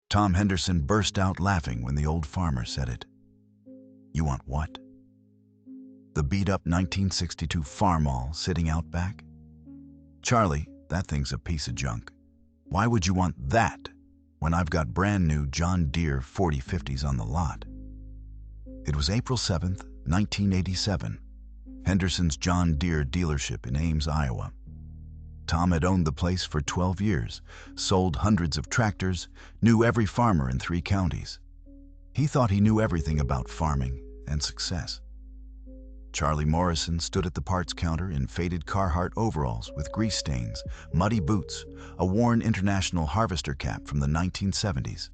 Tom Henderson burst out laughing when the old farmer said it. You want what? The beat-up 1962 Farmall sitting out back? Charlie, that thing's a piece of junk. Why would you want that when I've got brand new John Deere 4050s on the lot? It was April 7th, 1987, Henderson's John Deere dealership in Ames, Iowa. Tom had owned the place for 12 years, sold hundreds of tractors, knew every farmer in 3 counties. He thought he knew everything about farming and success. Charlie Morrison stood at the parts counter in faded Carhartt overalls with grease stains, muddy boots, a worn International Harvester cap from the 1970s.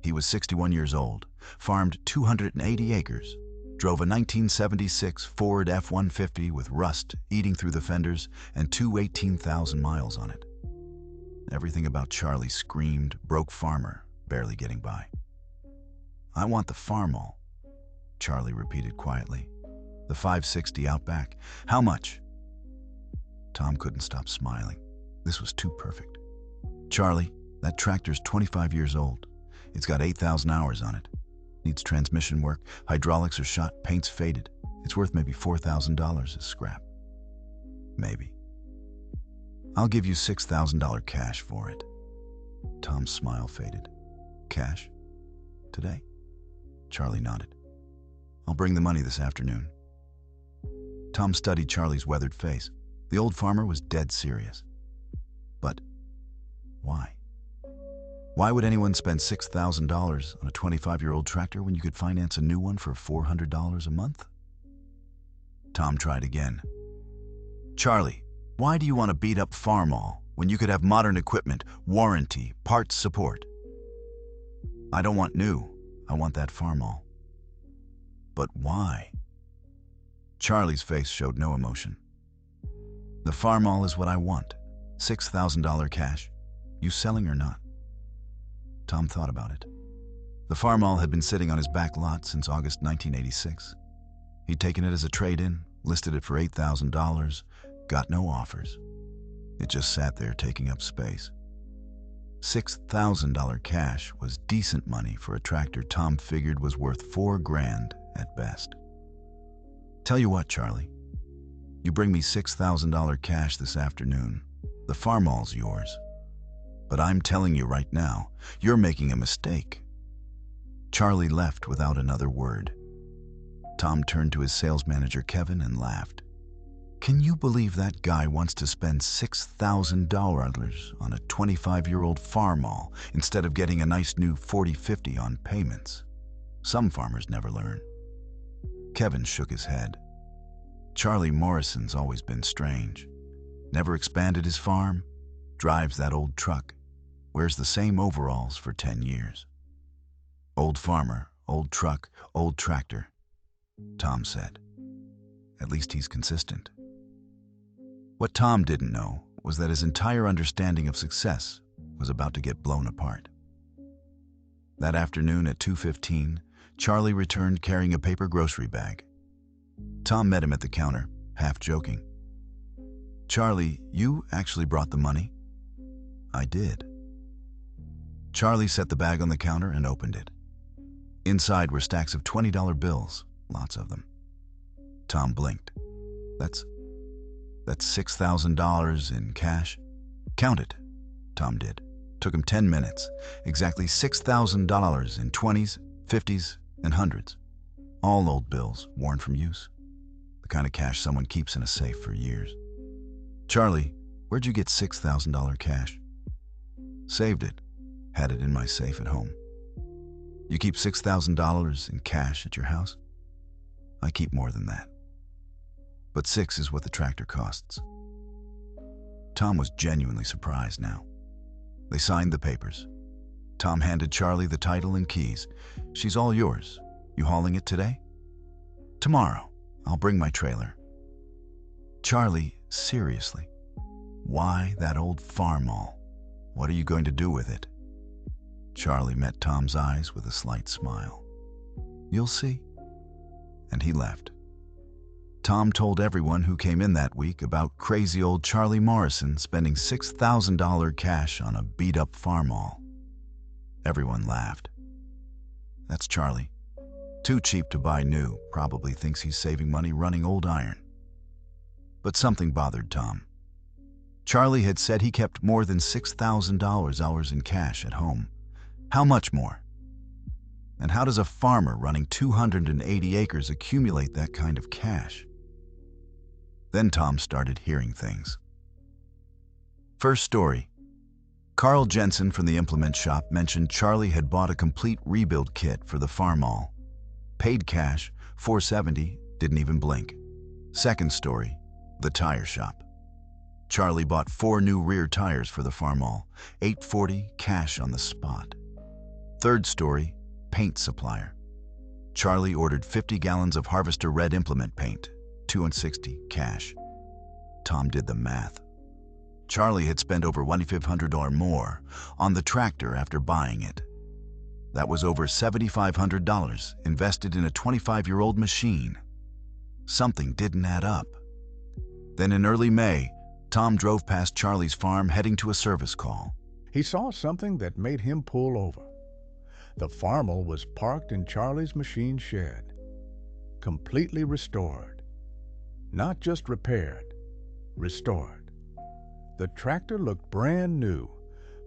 He was 61 years old, farmed 280 acres, drove a 1976 Ford F-150 with rust eating through the fenders and 18,000 miles on it. Everything about Charlie screamed broke farmer, barely getting by. I want the Farmall, Charlie repeated quietly. The 560 Outback. How much? Tom couldn't stop smiling. This was too perfect. Charlie, that tractor's 25 years old. It's got 8,000 hours on it. Needs transmission work, hydraulics are shot, paint's faded. It's worth maybe $4,000 as scrap. Maybe. I'll give you $6,000 cash for it. Tom's smile faded. Cash? Today? Charlie nodded. I'll bring the money this afternoon. Tom studied Charlie's weathered face. The old farmer was dead serious. But why? Why would anyone spend $6,000 on a 25-year-old tractor when you could finance a new one for $400 a month? Tom tried again. Charlie, why do you want to beat up Farmall when you could have modern equipment, warranty, parts support? I don't want new. I want that Farmall. But why? Charlie's face showed no emotion. The Farmall is what I want. $6,000 cash. You selling or not? Tom thought about it. The Farmall had been sitting on his back lot since August 1986. He'd taken it as a trade-in, listed it for $8,000, got no offers. It just sat there taking up space. $6,000 cash was decent money for a tractor Tom figured was worth $4,000 at best. Tell you what, Charlie. You bring me $6,000 cash this afternoon. The Farmall's yours. But I'm telling you right now, you're making a mistake. Charlie left without another word. Tom turned to his sales manager, Kevin, and laughed. Can you believe that guy wants to spend $6,000 on a 25-year-old Farmall instead of getting a nice new 4050 on payments? Some farmers never learn. Kevin shook his head. Charlie Morrison's always been strange. Never expanded his farm, drives that old truck, wears the same overalls for 10 years. Old farmer, old truck, old tractor, Tom said. At least he's consistent. What Tom didn't know was that his entire understanding of success was about to get blown apart. That afternoon at 2:15, Charlie returned carrying a paper grocery bag. Tom met him at the counter, half joking. Charlie, you actually brought the money? I did. Charlie set the bag on the counter and opened it. Inside were stacks of $20 bills, lots of them. Tom blinked. That's $6,000 in cash? Count it, Tom did. Took him 10 minutes. Exactly $6,000 in 20s, 50s, and hundreds. All old bills, worn from use. The kind of cash someone keeps in a safe for years. Charlie, where'd you get $6,000 cash? Saved it. Had it in my safe at home. You keep $6,000 in cash at your house? I keep more than that. But 6 is what the tractor costs. Tom was genuinely surprised now. They signed the papers. Tom handed Charlie the title and keys. She's all yours. You hauling it today? Tomorrow. I'll bring my trailer. Charlie, seriously, why that old Farmall? What are you going to do with it? Charlie met Tom's eyes with a slight smile. You'll see. And he left. Tom told everyone who came in that week about crazy old Charlie Morrison spending $6,000 cash on a beat-up Farmall. Everyone laughed. That's Charlie. Too cheap to buy new, probably thinks he's saving money running old iron. But something bothered Tom. Charlie had said he kept more than $6,000 in cash at home. How much more? And how does a farmer running 280 acres accumulate that kind of cash? Then Tom started hearing things. First story. Carl Jensen from the implement shop mentioned Charlie had bought a complete rebuild kit for the Farmall. Paid cash, $470, didn't even blink. Second story. The tire shop. Charlie bought 4 new rear tires for the Farmall, $840 cash on the spot. Third story. Paint supplier. Charlie ordered 50 gallons of Harvester Red implement paint, $260 cash. Tom did the math. Charlie had spent over $2,500 more on the tractor after buying it. That was over $7,500 invested in a 25-year-old machine. Something didn't add up. Then in early May, Tom drove past Charlie's farm heading to a service call. He saw something that made him pull over. The Farmall was parked in Charlie's machine shed, completely restored. Not just repaired, restored. The tractor looked brand new,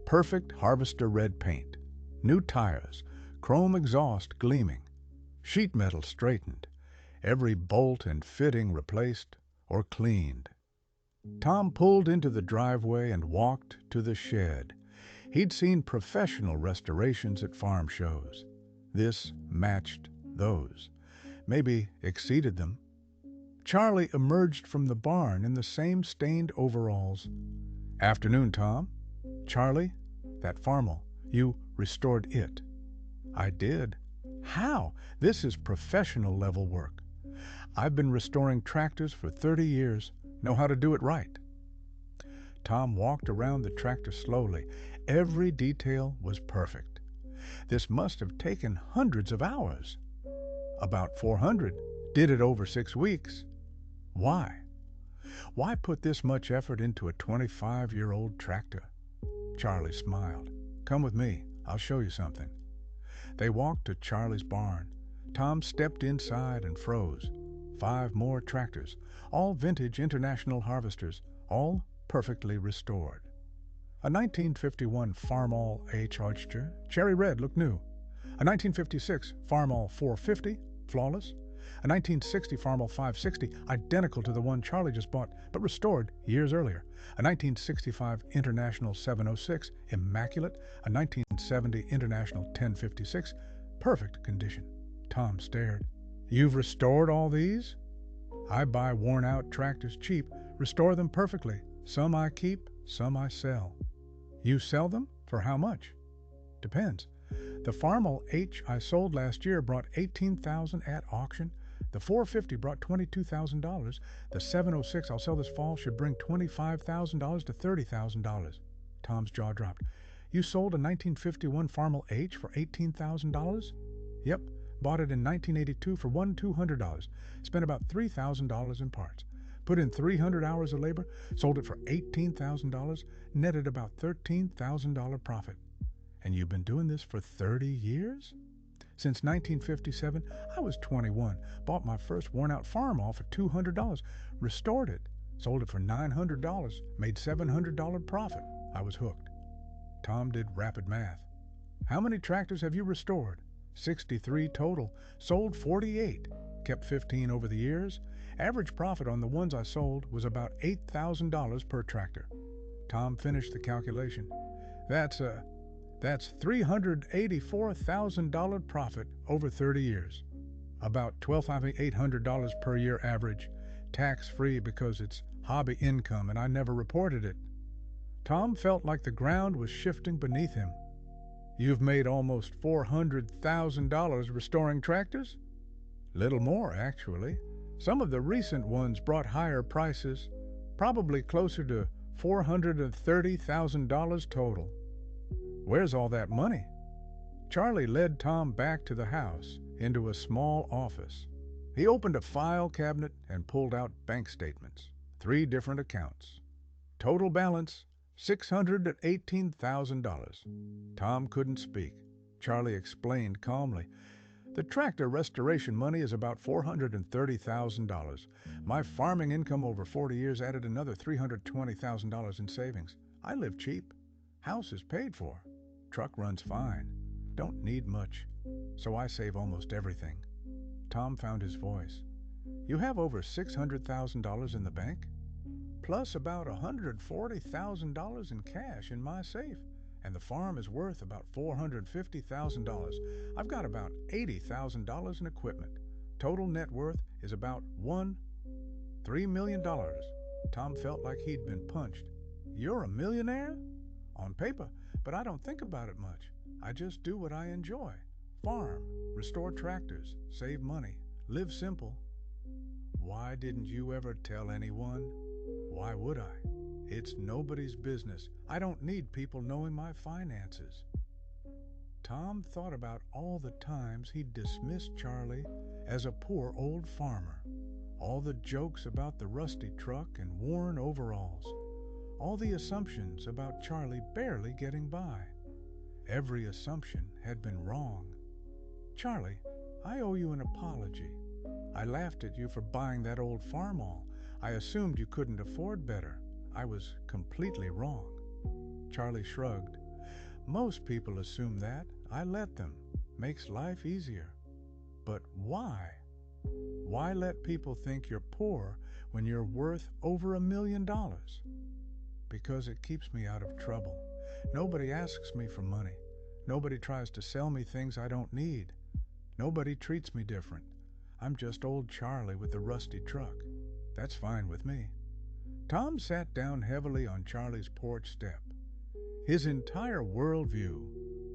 perfect Harvester Red paint, new tires, chrome exhaust gleaming, sheet metal straightened, every bolt and fitting replaced or cleaned. Tom pulled into the driveway and walked to the shed. He'd seen professional restorations at farm shows. This matched those, maybe exceeded them. Charlie emerged from the barn in the same stained overalls. "Afternoon, Tom." "Charlie, that Farmall, you restored it." "I did." "How?" "This is professional level work. I've been restoring tractors for 30 years. Know how to do it right." Tom walked around the tractor slowly. Every detail was perfect. This must have taken hundreds of hours. About 400. Did it over 6 weeks. Why? Why put this much effort into a 25-year-old tractor? Charlie smiled. "Come with me. I'll show you something." They walked to Charlie's barn. Tom stepped inside and froze. 5 more tractors, all vintage International harvesters, all perfectly restored. A 1951 Farmall H Harvester, cherry red, looked new. A 1956 Farmall 450, flawless. A 1960 Farmall 560, identical to the one Charlie just bought, but restored years earlier. A 1965 International 706, immaculate. A 1970 International 1056, perfect condition. Tom stared. "You've restored all these?" "I buy worn-out tractors cheap, restore them perfectly. Some I keep, some I sell." "You sell them? For how much?" "Depends. The Farmall H I sold last year brought $18,000 at auction. The 450 brought $22,000. The 706 I'll sell this fall should bring $25,000 to $30,000. Tom's jaw dropped. "You sold a 1951 Farmall H for $18,000? "Yep. Bought it in 1982 for $200. Spent about $3,000 in parts. Put in 300 hours of labor. Sold it for $18,000. Netted about $13,000 profit. And you've been doing this for 30 years? "Since 1957. I was 21. Bought my first worn-out Farmall for $200. Restored it. Sold it for $900. Made $700 profit. I was hooked." Tom did rapid math. "How many tractors have you restored?" 63 total. Sold 48. Kept 15 over the years. Average profit on the ones I sold was about $8,000 per tractor." Tom finished the calculation. That's $384,000 profit over 30 years. About $12,800 per year average. Tax-free because it's hobby income and I never reported it." Tom felt like the ground was shifting beneath him. "You've made almost $400,000 restoring tractors?" "Little more, actually. Some of the recent ones brought higher prices, probably closer to $430,000 total." "Where's all that money?" Charlie led Tom back to the house, into a small office. He opened a file cabinet and pulled out bank statements, 3 different accounts. Total balance, $618,000. Tom couldn't speak. Charlie explained calmly. The tractor restoration money is about $430,000. My farming income over 40 years added another $320,000 in savings. I live cheap. House is paid for. Truck runs fine. Don't need much. So I save almost everything. Tom found his voice. You have over $600,000 in the bank? Plus about $140,000 in cash in my safe. And the farm is worth about $450,000. I've got about $80,000 in equipment. Total net worth is about $3 million. Tom felt like he'd been punched. You're a millionaire? On paper, but I don't think about it much. I just do what I enjoy. Farm, restore tractors, save money, live simple. Why didn't you ever tell anyone? Why would I? It's nobody's business. I don't need people knowing my finances. Tom thought about all the times he'd dismissed Charlie as a poor old farmer, all the jokes about the rusty truck and worn overalls, all the assumptions about Charlie barely getting by. Every assumption had been wrong. Charlie, I owe you an apology. I laughed at you for buying that old Farmall. I assumed you couldn't afford better. I was completely wrong. Charlie shrugged. Most people assume that. I let them. Makes life easier. But why? Why let people think you're poor when you're worth over $1 million? Because it keeps me out of trouble. Nobody asks me for money. Nobody tries to sell me things I don't need. Nobody treats me different. I'm just old Charlie with the rusty truck. That's fine with me. Tom sat down heavily on Charlie's porch step. His entire worldview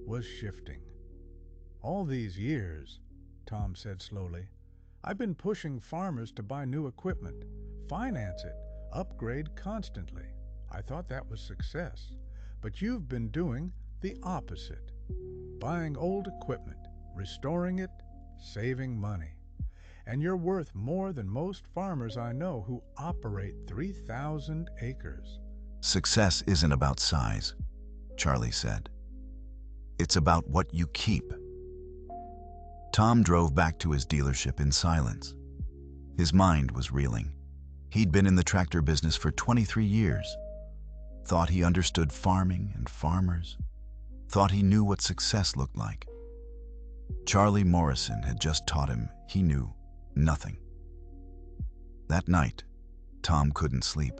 was shifting. All these years, Tom said slowly, I've been pushing farmers to buy new equipment, finance it, upgrade constantly. I thought that was success. But you've been doing the opposite. Buying old equipment, restoring it, saving money. And you're worth more than most farmers I know who operate 3,000 acres. Success isn't about size, Charlie said. It's about what you keep. Tom drove back to his dealership in silence. His mind was reeling. He'd been in the tractor business for 23 years. Thought he understood farming and farmers. Thought he knew what success looked like. Charlie Morrison had just taught him he knew nothing. That night, Tom couldn't sleep.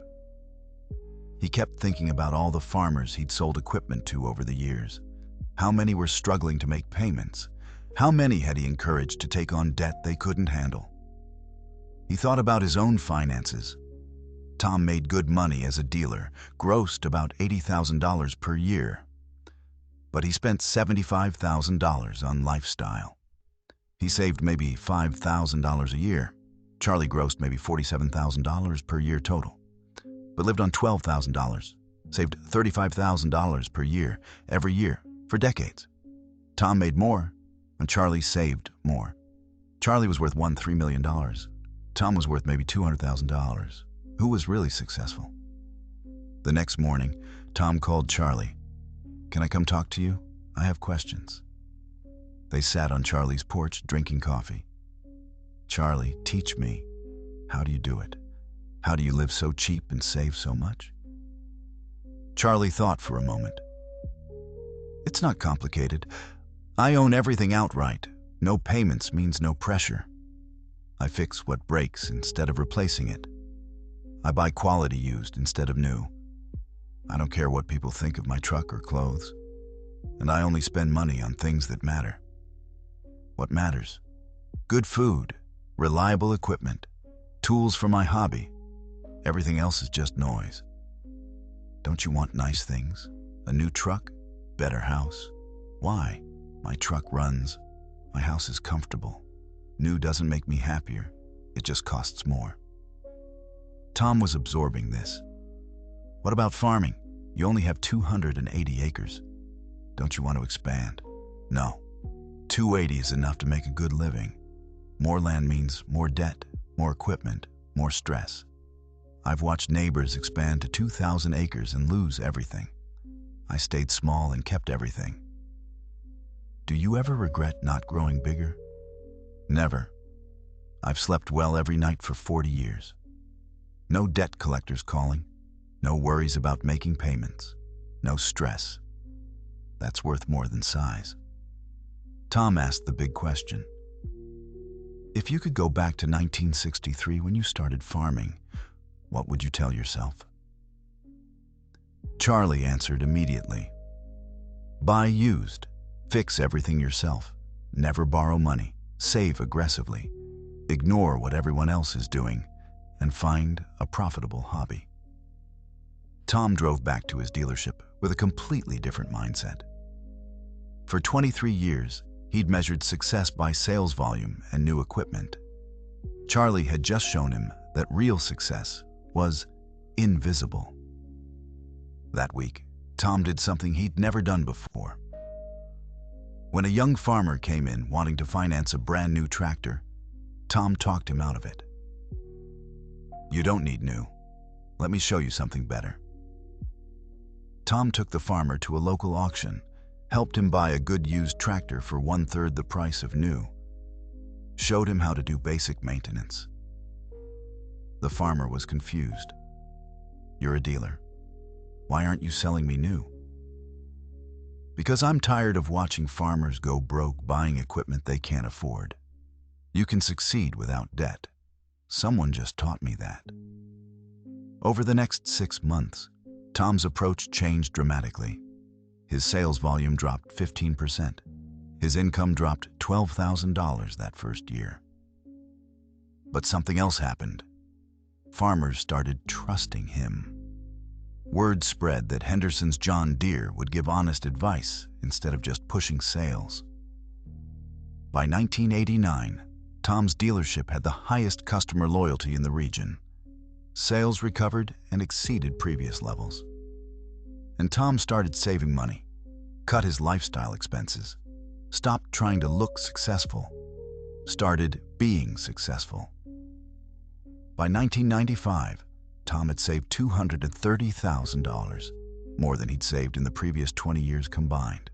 He kept thinking about all the farmers he'd sold equipment to over the years. How many were struggling to make payments? How many had he encouraged to take on debt they couldn't handle? He thought about his own finances. Tom made good money as a dealer, grossed about $80,000 per year. But he spent $75,000 on lifestyle. He saved maybe $5,000 a year. Charlie grossed maybe $47,000 per year total, but lived on $12,000, saved $35,000 per year, every year, for decades. Tom made more, and Charlie saved more. Charlie was worth $3 million. Tom was worth maybe $200,000. Who was really successful? The next morning, Tom called Charlie. Can I come talk to you? I have questions. They sat on Charlie's porch drinking coffee. Charlie, teach me. How do you do it? How do you live so cheap and save so much? Charlie thought for a moment. It's not complicated. I own everything outright. No payments means no pressure. I fix what breaks instead of replacing it. I buy quality used instead of new. I don't care what people think of my truck or clothes. And I only spend money on things that matter. What matters? Good food, reliable equipment, tools for my hobby. Everything else is just noise. Don't you want nice things? A new truck? Better house? Why? My truck runs. My house is comfortable. New doesn't make me happier. It just costs more. Tom was absorbing this. What about farming? You only have 280 acres. Don't you want to expand? No. 280 is enough to make a good living. More land means more debt, more equipment, more stress. I've watched neighbors expand to 2,000 acres and lose everything. I stayed small and kept everything. Do you ever regret not growing bigger? Never. I've slept well every night for 40 years. No debt collectors calling, no worries about making payments, no stress. That's worth more than size. Tom asked the big question. If you could go back to 1963 when you started farming, what would you tell yourself? Charlie answered immediately. Buy used, fix everything yourself, never borrow money, save aggressively, ignore what everyone else is doing, and find a profitable hobby. Tom drove back to his dealership with a completely different mindset. For 23 years, he'd measured success by sales volume and new equipment. Charlie had just shown him that real success was invisible. That week, Tom did something he'd never done before. When a young farmer came in wanting to finance a brand new tractor, Tom talked him out of it. You don't need new. Let me show you something better. Tom took the farmer to a local auction, helped him buy a good used tractor for 1/3 the price of new, showed him how to do basic maintenance. The farmer was confused. You're a dealer. Why aren't you selling me new? Because I'm tired of watching farmers go broke buying equipment they can't afford. You can succeed without debt. Someone just taught me that. Over the next 6 months, Tom's approach changed dramatically. His sales volume dropped 15%. His income dropped $12,000 that first year. But something else happened. Farmers started trusting him. Word spread that Henderson's John Deere would give honest advice instead of just pushing sales. By 1989, Tom's dealership had the highest customer loyalty in the region. Sales recovered and exceeded previous levels. And Tom started saving money, cut his lifestyle expenses, stopped trying to look successful, started being successful. By 1995, Tom had saved $230,000, more than he'd saved in the previous 20 years combined.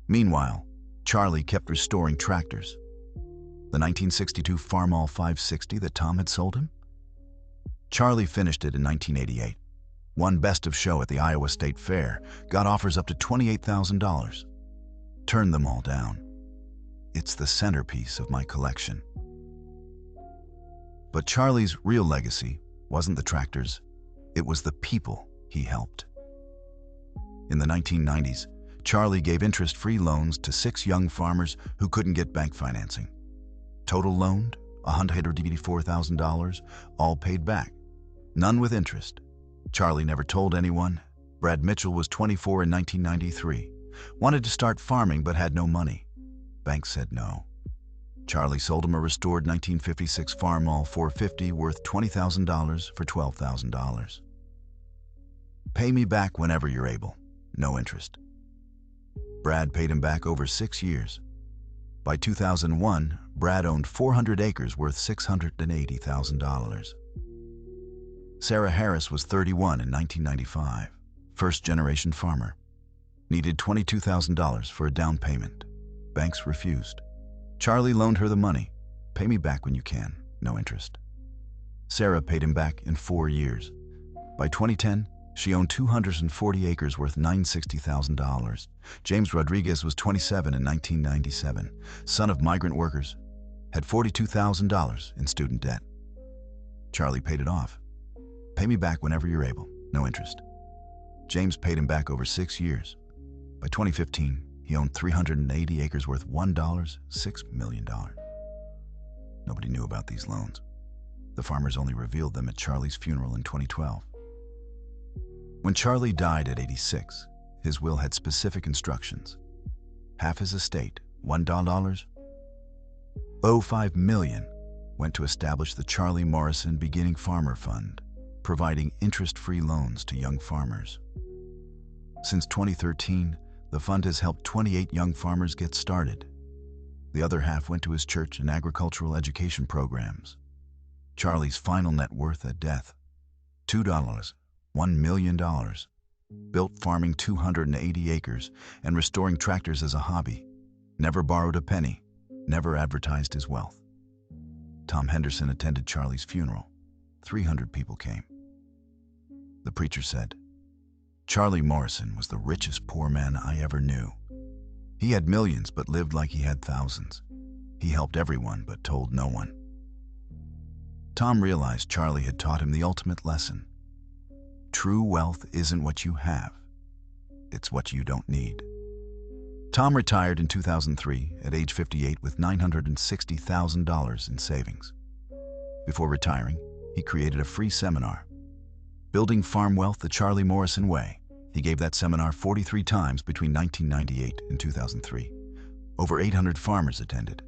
Meanwhile, Charlie kept restoring tractors. The 1962 Farmall 560 that Tom had sold him? Charlie finished it in 1988, won Best of Show at the Iowa State Fair, got offers up to $28,000. Turned them all down. It's the centerpiece of my collection. But Charlie's real legacy wasn't the tractors, it was the people he helped. In the 1990s, Charlie gave interest-free loans to 6 young farmers who couldn't get bank financing. Total loaned $184,000, all paid back, none with interest. Charlie never told anyone. Brad Mitchell was 24 in 1993, wanted to start farming but had no money. Banks said no. Charlie sold him a restored 1956 Farmall 450 worth $20,000 for $12,000. Pay me back whenever you're able. No interest. Brad paid him back over 6 years. By 2001, Brad owned 400 acres worth $680,000. Sarah Harris was 31 in 1995, first-generation farmer. Needed $22,000 for a down payment. Banks refused. Charlie loaned her the money. Pay me back when you can. No interest. Sarah paid him back in 4 years. By 2010, she owned 240 acres worth $960,000. James Rodriguez was 27 in 1997, son of migrant workers, had $42,000 in student debt. Charlie paid it off. Pay me back whenever you're able. No interest. James paid him back over 6 years. By 2015, he owned 380 acres worth $6 million. Nobody knew about these loans. The farmers only revealed them at Charlie's funeral in 2012. When Charlie died at 86, his will had specific instructions. Half his estate, $1.05 million, went to establish the Charlie Morrison Beginning Farmer Fund, providing interest-free loans to young farmers. Since 2013, the fund has helped 28 young farmers get started. The other half went to his church and agricultural education programs. Charlie's final net worth at death, $1 million. built farming 280 acres and restoring tractors as a hobby, never borrowed a penny, never advertised his wealth. Tom Henderson attended Charlie's funeral. 300 people came. The preacher said, "Charlie Morrison was the richest poor man I ever knew. He had millions but lived like he had thousands. He helped everyone but told no one." Tom realized Charlie had taught him the ultimate lesson. True wealth isn't what you have, it's what you don't need. Tom retired in 2003 at age 58 with $960,000 in savings. Before retiring, he created a free seminar, Building Farm Wealth the Charlie Morrison Way. He gave that seminar 43 times between 1998 and 2003. Over 800 farmers attended.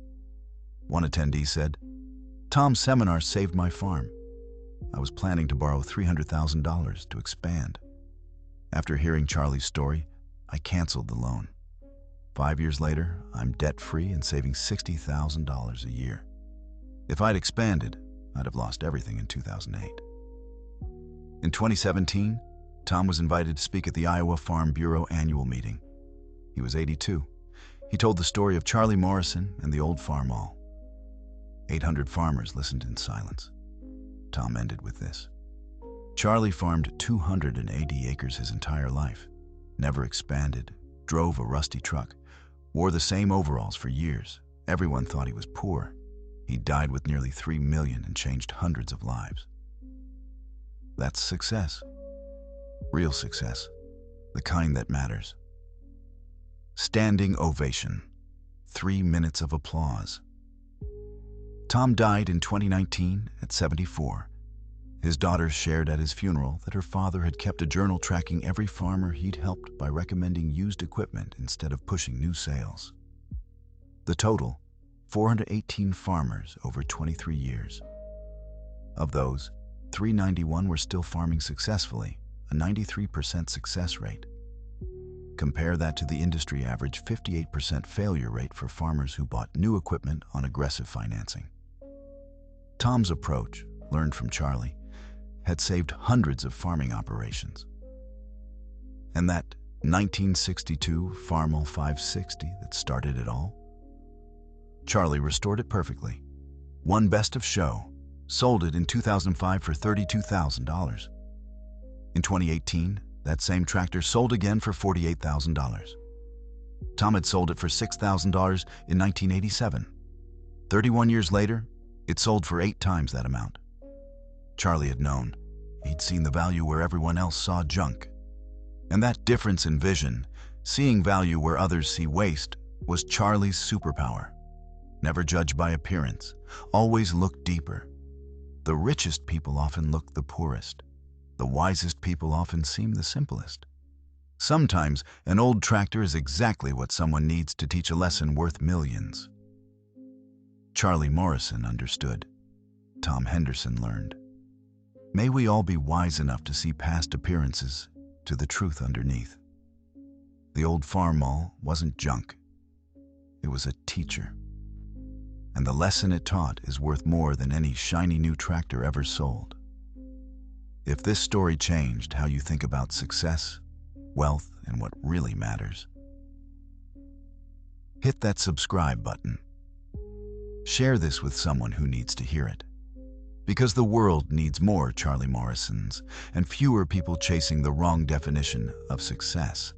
One attendee said, "Tom's seminar saved my farm. I was planning to borrow $300,000 to expand. After hearing Charlie's story, I canceled the loan. 5 years later, I'm debt-free and saving $60,000 a year. If I'd expanded, I'd have lost everything in 2008. In 2017, Tom was invited to speak at the Iowa Farm Bureau annual meeting. He was 82. He told the story of Charlie Morrison and the old Farmall. 800 farmers listened in silence. Tom ended with this. Charlie farmed 280 acres his entire life, never expanded, drove a rusty truck, wore the same overalls for years. Everyone thought he was poor. He died with nearly $3 million and changed hundreds of lives. That's success. Real success. The kind that matters. Standing ovation. 3 minutes of applause. Tom died in 2019 at 74. His daughter shared at his funeral that her father had kept a journal tracking every farmer he'd helped by recommending used equipment instead of pushing new sales. The total, 418 farmers over 23 years. Of those, 391 were still farming successfully, a 93% success rate. Compare that to the industry average 58% failure rate for farmers who bought new equipment on aggressive financing. Tom's approach, learned from Charlie, had saved hundreds of farming operations. And that 1962 Farmall 560 that started it all? Charlie restored it perfectly. Won Best of Show, sold it in 2005 for $32,000. In 2018, that same tractor sold again for $48,000. Tom had sold it for $6,000 in 1987. 31 years later, it sold for 8 times that amount. Charlie had known. He'd seen the value where everyone else saw junk. And that difference in vision, seeing value where others see waste, was Charlie's superpower. Never judge by appearance. Always look deeper. The richest people often look the poorest. The wisest people often seem the simplest. Sometimes an old tractor is exactly what someone needs to teach a lesson worth millions. Charlie Morrison understood. Tom Henderson learned. May we all be wise enough to see past appearances to the truth underneath. The old Farmall wasn't junk. It was a teacher. And the lesson it taught is worth more than any shiny new tractor ever sold. If this story changed how you think about success, wealth, and what really matters, hit that subscribe button. Share this with someone who needs to hear it. Because the world needs more Charlie Morrisons and fewer people chasing the wrong definition of success.